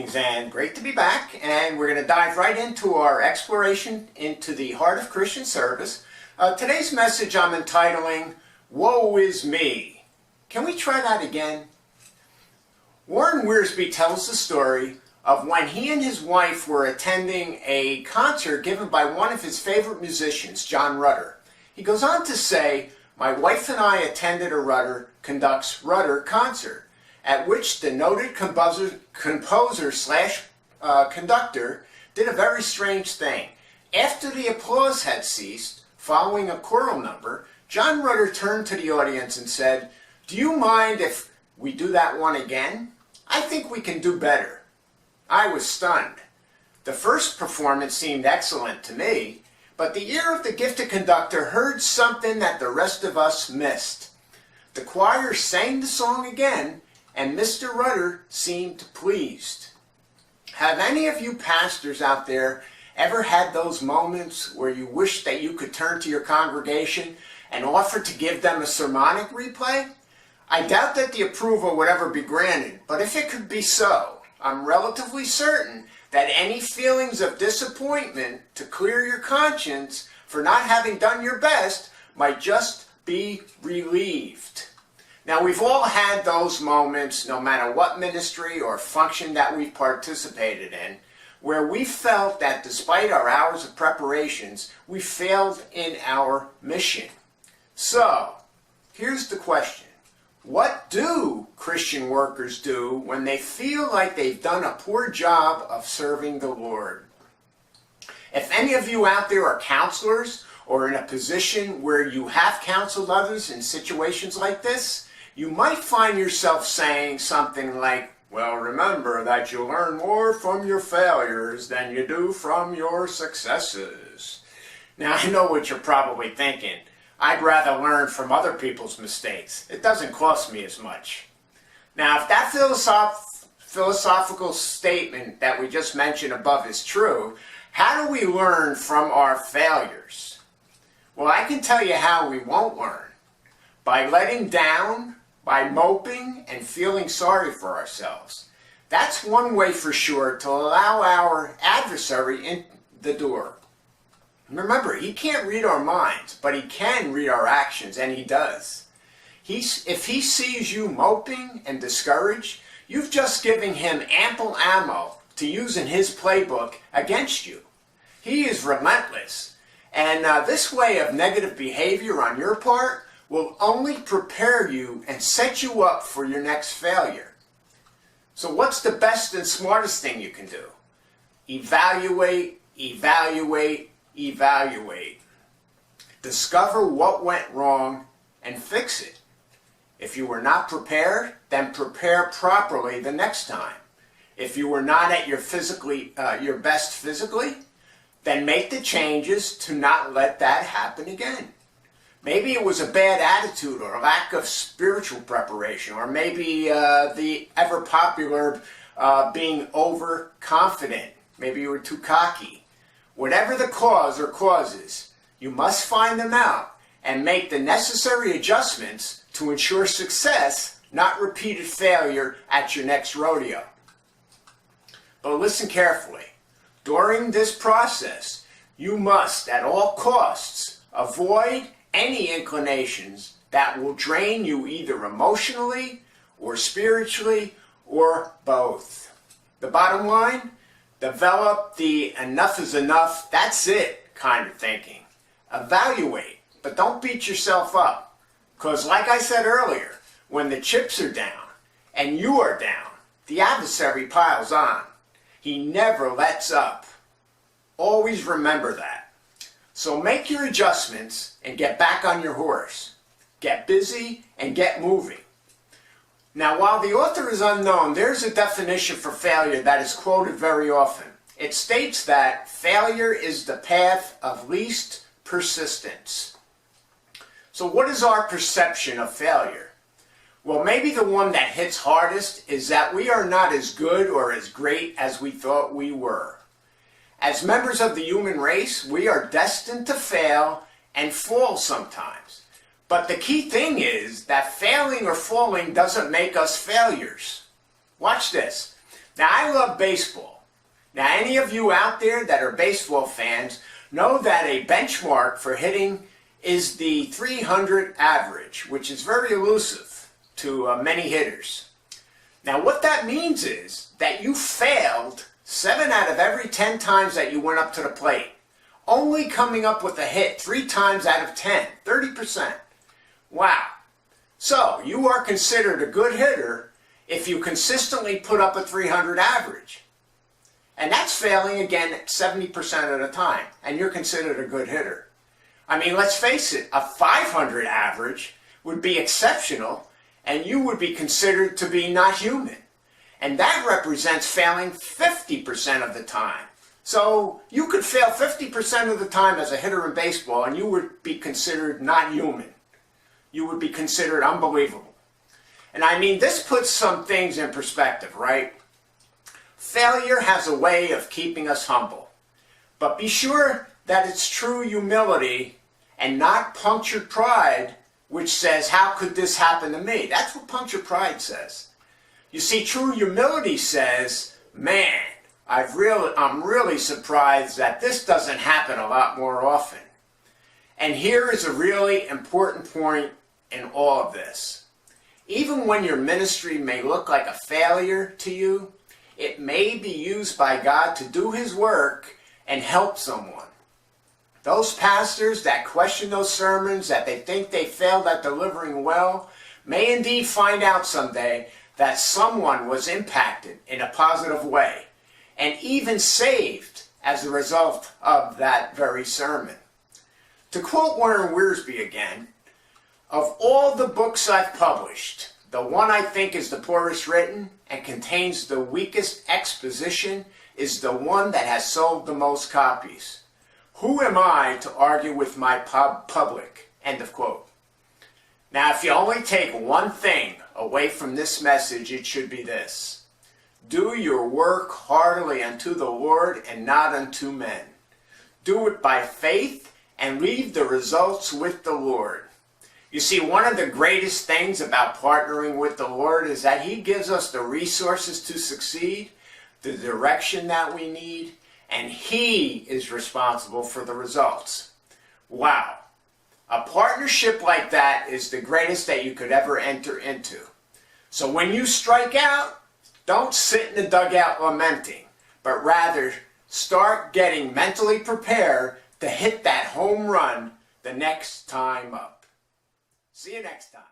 Greetings and great to be back, and we're going to dive right into our exploration into the heart of Christian service. Today's message I'm entitling, Woe Is Me. Can we try that again? Warren Wiersbe tells the story of when he and his wife were attending a concert given by one of his favorite musicians, John Rutter. He goes on to say, "My wife and I attended a Rutter conducts Rutter concert, at which the noted composer slash conductor did a very strange thing. After the applause had ceased, following a choral number, John Rutter turned to the audience and said, 'Do you mind if we do that one again? I think we can do better.' I was stunned. The first performance seemed excellent to me, but the ear of the gifted conductor heard something that the rest of us missed. The choir sang the song again, and Mr. Rutter seemed pleased." Have any of you pastors out there ever had those moments where you wish that you could turn to your congregation and offer to give them a sermonic replay? I doubt that the approval would ever be granted, but if it could be so, I'm relatively certain that any feelings of disappointment to clear your conscience for not having done your best might just be relieved. Now, we've all had those moments, no matter what ministry or function that we've participated in, where we felt that despite our hours of preparations, we failed in our mission. So, here's the question. What do Christian workers do when they feel like they've done a poor job of serving the Lord? If any of you out there are counselors or in a position where you have counseled others in situations like this, you might find yourself saying something like, "Well, remember that you learn more from your failures than you do from your successes." Now, I know what you're probably thinking. I'd rather learn from other people's mistakes. It doesn't cost me as much. Now, if that philosophical statement that we just mentioned above is true, how do we learn from our failures? Well, I can tell you how we won't learn. By letting down, by moping and feeling sorry for ourselves. That's one way for sure to allow our adversary in the door. Remember, he can't read our minds, but he can read our actions, and he does. If he sees you moping and discouraged, you've just given him ample ammo to use in his playbook against you. He is relentless, and this way of negative behavior on your part will only prepare you and set you up for your next failure. So what's the best and smartest thing you can do? Evaluate, evaluate, evaluate. Discover what went wrong and fix it. If you were not prepared, then prepare properly the next time. If you were not at your best physically, then make the changes to not let that happen again. Maybe it was a bad attitude or a lack of spiritual preparation, or maybe the ever popular being overconfident. Maybe you were too cocky. Whatever the cause or causes, you must find them out and make the necessary adjustments to ensure success, not repeated failure at your next rodeo. But listen carefully. During this process, you must, at all costs, avoid any inclinations that will drain you either emotionally or spiritually or both. The bottom line, develop the enough is enough, that's it kind of thinking. Evaluate, but don't beat yourself up. Because like I said earlier, when the chips are down and you are down, the adversary piles on. He never lets up. Always remember that. So make your adjustments and get back on your horse. Get busy and get moving. Now, while the author is unknown, there's a definition for failure that is quoted very often. It states that failure is the path of least persistence. So what is our perception of failure? Well, maybe the one that hits hardest is that we are not as good or as great as we thought we were. As members of the human race, we are destined to fail and fall sometimes. But the key thing is that failing or falling doesn't make us failures. Watch this. Now, I love baseball. Now, any of you out there that are baseball fans know that a benchmark for hitting is the 300 average, which is very elusive to many hitters. Now, what that means is that you failed 7 out of every 10 times that you went up to the plate, only coming up with a hit 3 times out of 10, 30%. Wow. So, you are considered a good hitter if you consistently put up a 300 average. And that's failing again 70% of the time, and you're considered a good hitter. I mean, let's face it, a 500 average would be exceptional, and you would be considered to be not human. And that represents failing 50% of the time. So you could fail 50% of the time as a hitter in baseball, and you would be considered not human. You would be considered unbelievable. And I mean, this puts some things in perspective, right? Failure has a way of keeping us humble. But be sure that it's true humility and not punctured pride, which says, how could this happen to me? That's what punctured pride says. You see, true humility says, man, I'm really surprised that this doesn't happen a lot more often. And here is a really important point in all of this. Even when your ministry may look like a failure to you, it may be used by God to do His work and help someone. Those pastors that question those sermons, that they think they failed at delivering well, may indeed find out someday that someone was impacted in a positive way and even saved as a result of that very sermon. To quote Warren Wiersbe again, of all the books I've published, the one I think is the poorest written and contains the weakest exposition is the one that has sold the most copies. Who am I to argue with my public? End of quote. Now, if you only take one thing away from this message, it should be this. Do your work heartily unto the Lord and not unto men. Do it by faith and leave the results with the Lord. You see, one of the greatest things about partnering with the Lord is that He gives us the resources to succeed, the direction that we need, and He is responsible for the results. Wow. A partnership like that is the greatest that you could ever enter into. So when you strike out, don't sit in the dugout lamenting, but rather start getting mentally prepared to hit that home run the next time up. See you next time.